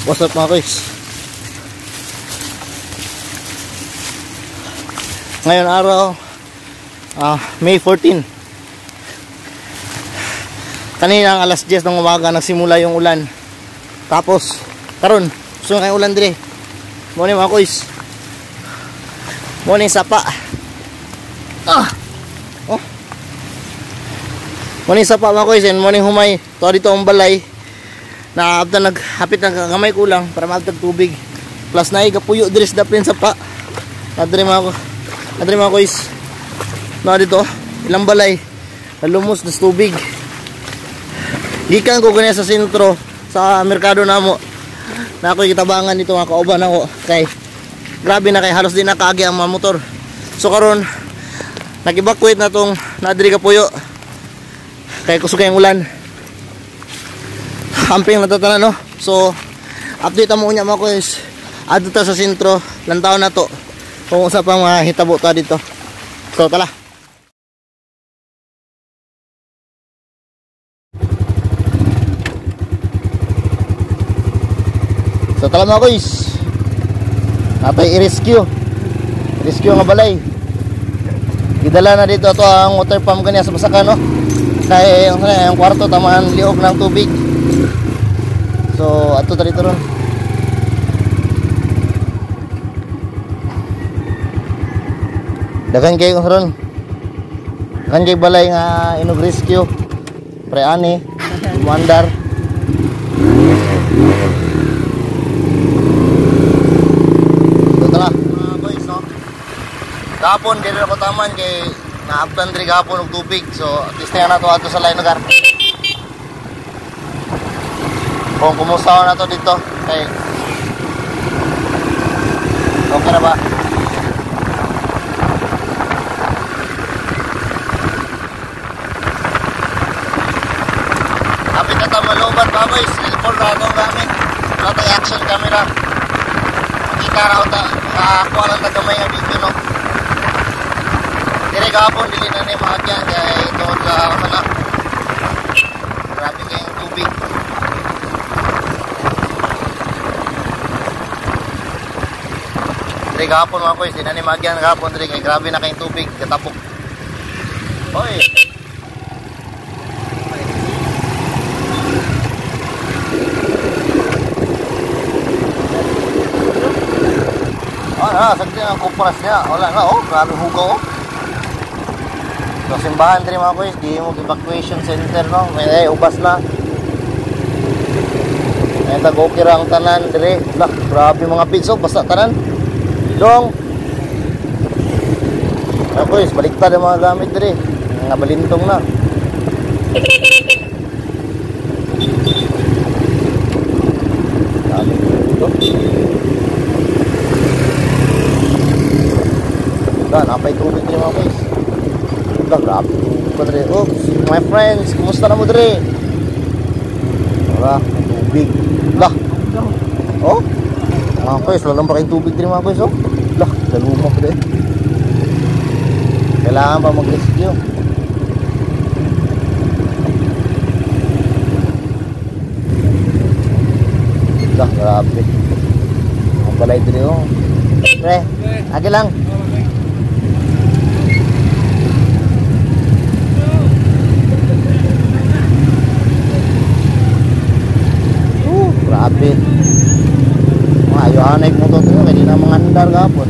What's up mga guys? Ngayon araw May 14. Kanina alas 10 ng umaga nagsimula yung ulan. Tapos karon gusto na kayo ulan dire. Morning mga guys. Morning sapa. Morning sapa mga guys and morning humay. To dito ang balay. Na after naghapit ng kamay kulang para maagtag tubig. Plus na igapuyo diri sa dapin sapa. Adre mga guys. Na dito ilang balay. Nalumos na tubig. Gikan ko ganyan sa sentro sa merkado namo. Na ako'y kitabangan dito mga kauban ako. Kay grabe na kay halos din nakaagi ang mga motor. So karon nag-evacuate na tong nadiri kapuyo. Kay kusog kayong ulan. Amping natatanan no. So update mo niya mga guys. Adto ta sa sentro, lantaw na to. Kung usa pang hitabo ta dito. So tala. So tala mga guys. Napay i-rescue. Rescue nga balay. Gidala na dito to ang water pump kanya sa Basakan no. Kay yung kwarto tamaan liog ng tubig. So ato ta dito ron. Dagan kay ron. Dagan kay balay nga inog rescue. Pre ani mandar. Boys, no? Gapon, dito ako taman kay naabtan diri gapon og tubig. So, at least na to ato sa lain lugar. Kung kumusta na to dito, kay okay na ba? Kapit na ta malubat ba boys? Cellphone na itong gamit. Wala tayo action camera. Kita raw ta kuha lang na gamay ang video no. Dire gapon dili na ni maagyan kay ito sa mana. Grabe kayong tubig. Dire gapon mga boys, di na ni maagyan gapon dire kay grabe na kayong tubig katapok. Hoy. Sagdi ang kumpras niya. Wala na, grabe hugaw. So, simbahan din mga boys. Di mo evacuation center, no? May ubas na. May tag-okay ang tanan, dire. Grabe mga piso, basta tanan. Dong. Mga boys, baliktad ang mga gamit, dire. Mga balintong na. Grabe ito. Napay tubig din mga guys. Grabe tubig. Oops, my friends, kumusta na mo dre? Wala, tubig. Mga guys, lalang pa kayong tubig din mga guys. Laluma pa din. Kailangan pa mag-rescue. Grabe. Ang balay din yun. Pre, agi lang. Grabe. Ayaw naik motor to kay di na mangandar gapon.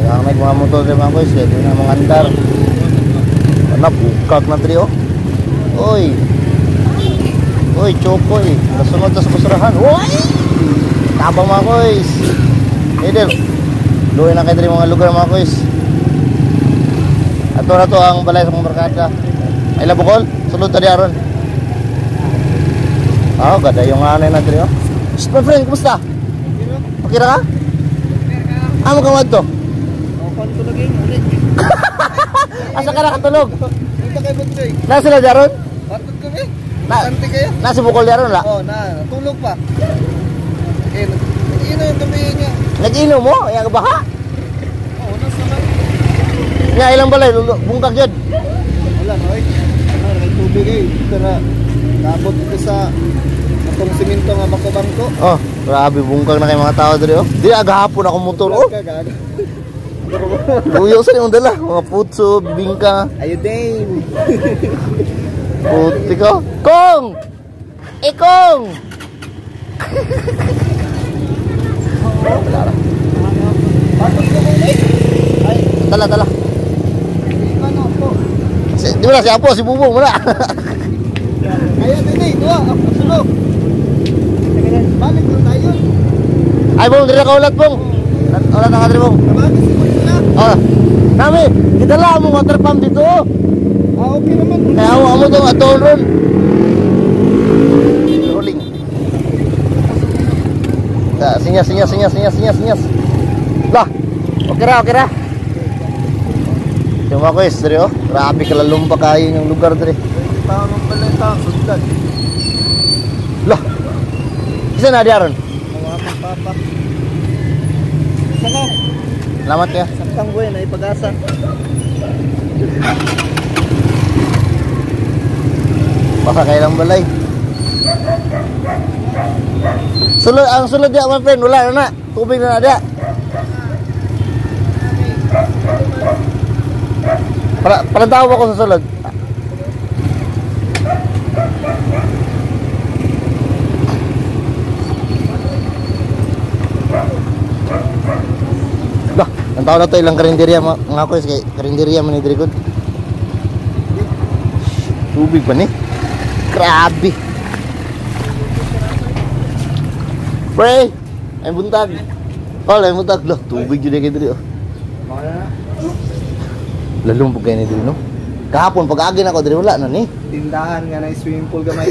Ayaw naik mga motor sa mga boys kay di na mangandar. Ana bukag na trio. Oy. Oy, chokoy. Nasunod ta sa basurahan. Oy! Tabang mga boys. Eder. Luoy na kay diri mga lugar mga boys. Ato na to ang balay sa mga barkada. Ay labukol, sulod tadi aron. Gada yung anay na dito. My friend, kumusta? Okay ra ka? Amo ka wadto? Tulog yung ulit. Asa ka nakatulog? Dito kay Butsoy. Nasa sila daron? Patut kami. Sante kayo? Nasa bukol daron la? Tulog pa. Nag-inom yung gabi niya. Nag-inom mo? Yang baha? Nasa lang. Nga ilang balay, bungkag yun? Wala lang, oy. Ano, may tubig eh. Pero, kabot ko sa atong simento nga bangko-bangko. Oh, grabe bungkag na kay mga tao diri oh. Di agahapon ako motor oh. Kagano. Tuyo sa imong dala, mga putso, bingka. Ayodane. Puti ko. Kong! Ikong! Bakit ko mo eh? Ay, Tala, tala. ano po? Di ba na si Apo, si Bubong, wala. Ayan, hindi. Dua, ako sulok. Balik lang tayo. Ay, Bong, diri ka ulat, Bong. Ulat na ka diri, Bong. Kabagis mo sila. Oh. Nami, idala mo water pump dito. Ah, okay naman. Kaya mo tong atol ron. Rolling. Sinyas. Lah, okay ra. Yung ako is, diri oh. Grabe kalalong pa kayo yung lugar diri. Tao ng balita, sundan. Lah. Isa na diaron. Mga papak. Saka, Salamat ya. saktang buhay na ipag-asa. Baka kayo lang balay. Ang sulod dia, my friend, wala na. Tubig na dia. Para daw ako sa sulod. Dah, ang tao na to ilang karinderya mga ko kay karinderya man ni Drigod. Tubig pa ni. Grabe. Pre, ay buntag. Oh, ay buntag lo. Tubig jud kay diri oh. Lalong pag ni diri no. Kahapon pag agi na ko diri wala na ni. Tindahan nga na swimming pool gamay.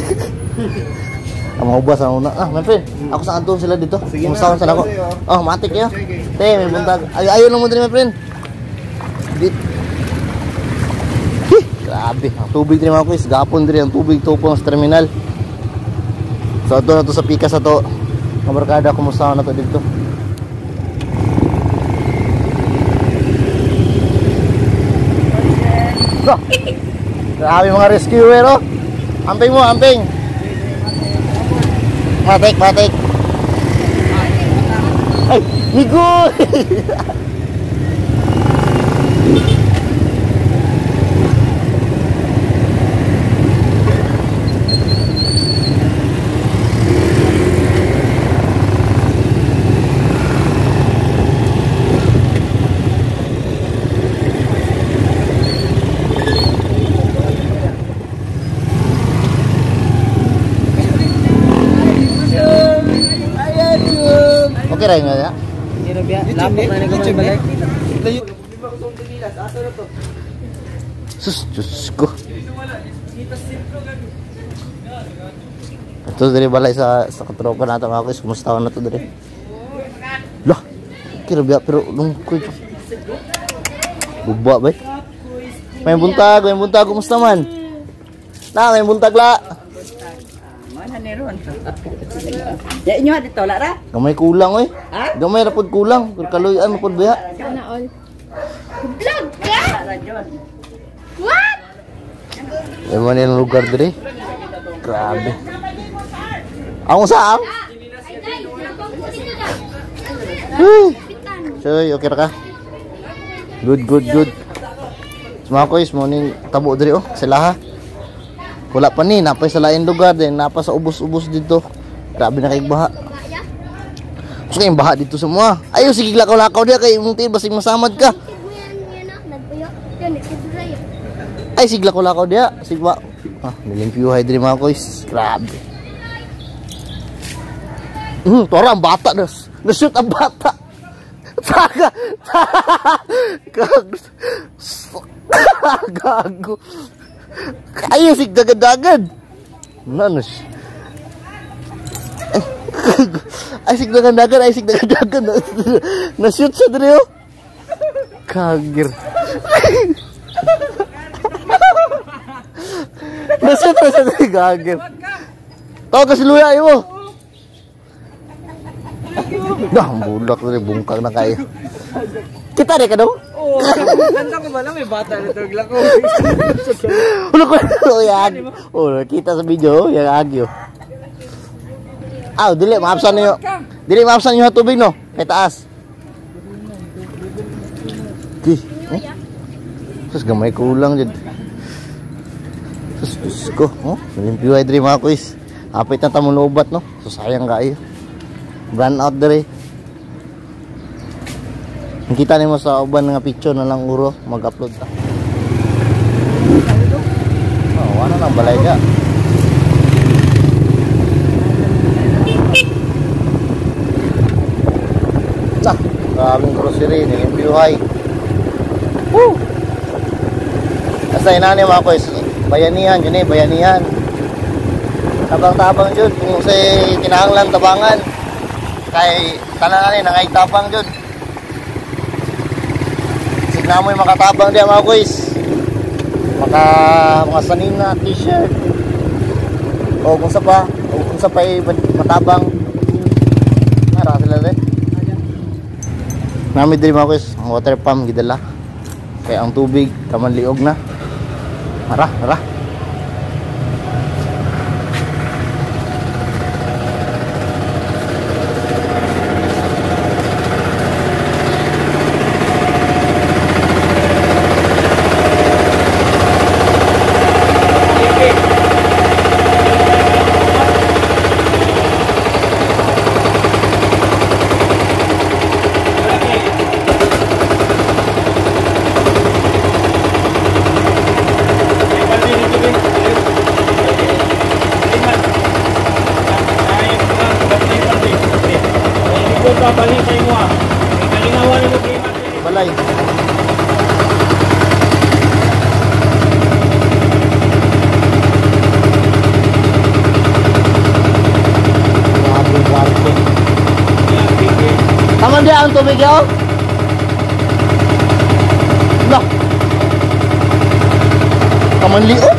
Ang mga ubas ang una. Ah, my friend, ako sa kanton sila dito. Sige na, Kumusta sila ko? sige, Oh, matik kayo. Sige. Te, may buntag. Ayaw lang mo diri my friend. Dit. Grabe, ang tubig diri mga kuis. Gapon diri ang tubig tupong sa terminal. So ato na to sa pikas ato. Mga barkada, kumusta na to dito? So, grabe mga rescuer oh. Amping mo, amping. Matik. Ay, Nigoy! Okay rin nga ya? Lapok na nagkamay balik. Sus, Diyos ko. Ito dari balay sa katropa natin mga kuis. Kumusta na to dari? Lah, kira biya pero lungkoy. Buba ba? May buntag, kumusta man? Na, may buntag la. Mana neron? Ya inyo dito lara? Gamay kulang oy. Ha? Gamay ra pud kulang. Pero kaluyan mo pud biya. Sana all. Vlog ka? Rajon. What? Ay man yung lugar dire. Grabe. Ang saan? Soy, okay ra ka? Good. Mga kois, morning tabo dire oh, sila ha. Wala pa ni, napay sa lain lugar din, napa sa ubos-ubos dito. Grabe na kay baha. Gusto kayong baha dito sa mga. Ayaw, sige lakaw-lakaw dia kay mong tiil, basig masamad ka. Ay, sige lakaw-lakaw dia, sige ba. Ah, nilimpiyuhay din mga kois. Grabe. Tora ang bata, nashoot ang bata. Gago. Ayaw, sig dagad-dagad. Nanos. Ay, sig dagad-dagad. Na-shoot sa dito. Kagir. Na-shoot sa dito. Kagir. Tawag ka si Luya, mo. Dah, bulak na rin. Bungkag na kayo. Kita deh kadang. Oo, ganda ko ba lang may bata nito glako. Ulo ko yan. Oh, kita sa video yang agyo. Ah, dili maapsan niyo. Dili maapsan niyo tubig no. Kay taas. Di. Terus gamay kulang jud. Terus ko, oh, limpyo ay diri mga kuis. Apit na tamo lobat no. So sayang kaayo. Brand out diri. Kita nimo sa uban nga picture na lang uro mag-upload ta. Oh, wala nang balay ka. Nah, kaming grocery ni Impiuhay. Woo! Asa inani mga kuis, bayanihan yun bayanihan. Tabang-tabang jud kung say kinahanglan tabangan. Kay tanan ani nangay tabang jud. Namoy makatabang diya mga kuis. Mga sanina, t-shirt. O kung sa pa matabang. Nara sila rin. Nami din mga kuis, water pump gidala. Kaya ang tubig taman liog na. Nara. Balay. Taman dia ang tubig yun? Lah. Taman liot?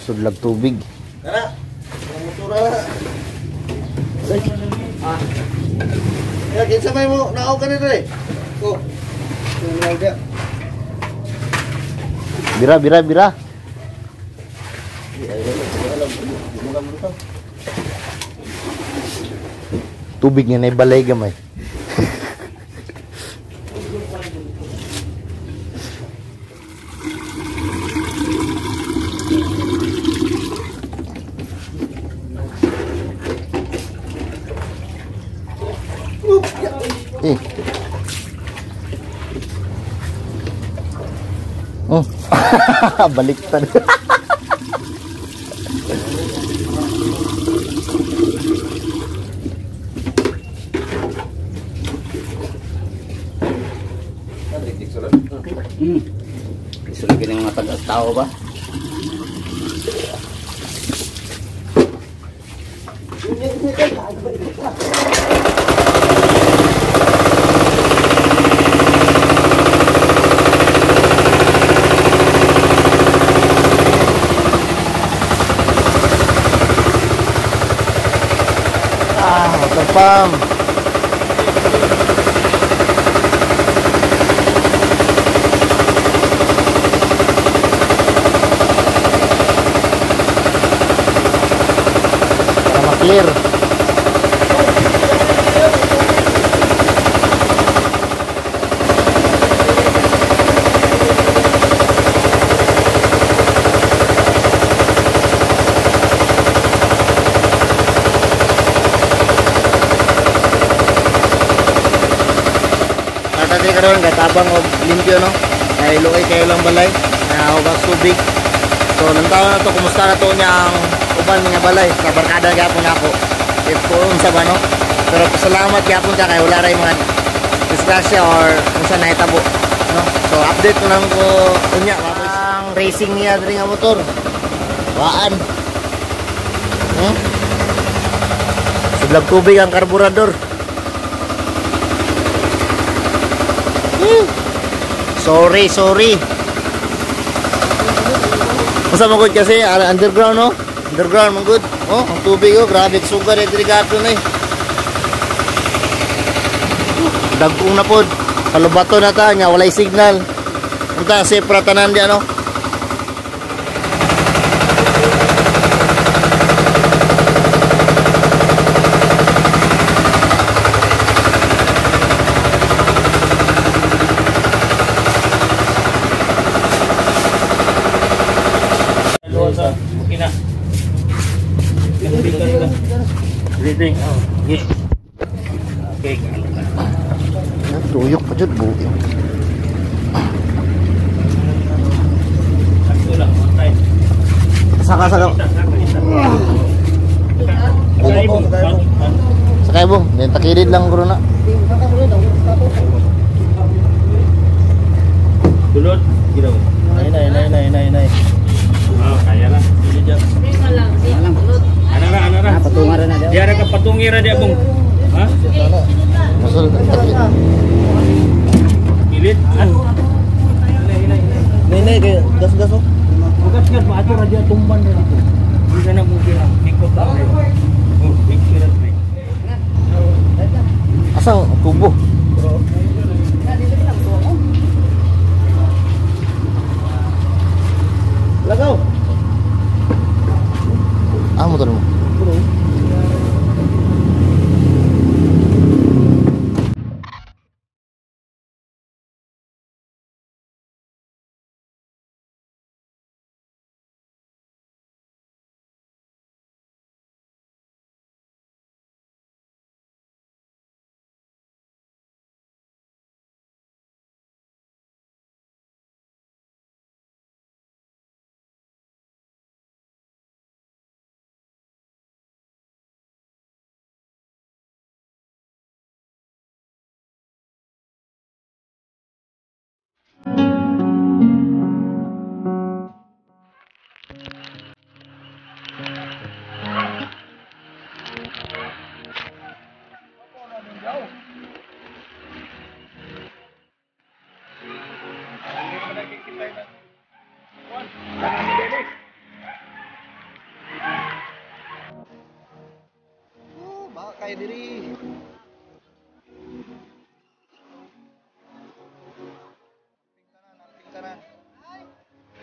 Sudlag tubig. Tara. Motora na. Ya, kinsa may mo naaw ka nito eh. Ko. Bira. Tubig nga na balay gamay. Oh. Baliktad. Gusto lagi ng mga taga-tao ba? Water pump. Para maklir. Tadi karon katabang og limpyo no. Kay luoy kayo lang balay. Hugas tubig. So lantaw na to kumusta na to niyang uban nga balay sa barkada gyapon ako. If kung sa ba no. Pero pasalamat gyapon ka kay wala ray mga disgrasya or unsa nahitabo no. So update ko lang ko unya ang racing niya diri nga motor. Waan. Hmm? Siglag tubig ang karburador. Sorry. Masa mo good kasi underground no? Underground mo good. Oh, ang tubig oh, grabe sugar eh dirigato na eh. Dagkong na pod. Kalubato na ta nya walay signal. Unta si pratanan di ano? Reading. Yes. Okay. Tuyok pa jud bu. Ako lang, time. Saka. Sakay bo, then takilid lang guro na. Dulot, ginaw. Nay. Oh, kaya lang. Ana ra. Patungan na daw. Diara ka patungira dia bung. Ha? Masal takilid. Pilit. Nay, gas oh. Bukas maato ra dia tumban na dito. Di na mo kira. Ikot ta. Oh, ikira pre. Asang kubo. Lagaw. Motor mo. Baka kay diri.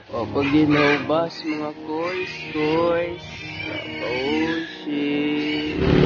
O pag ginobas mga kois. Oh shit.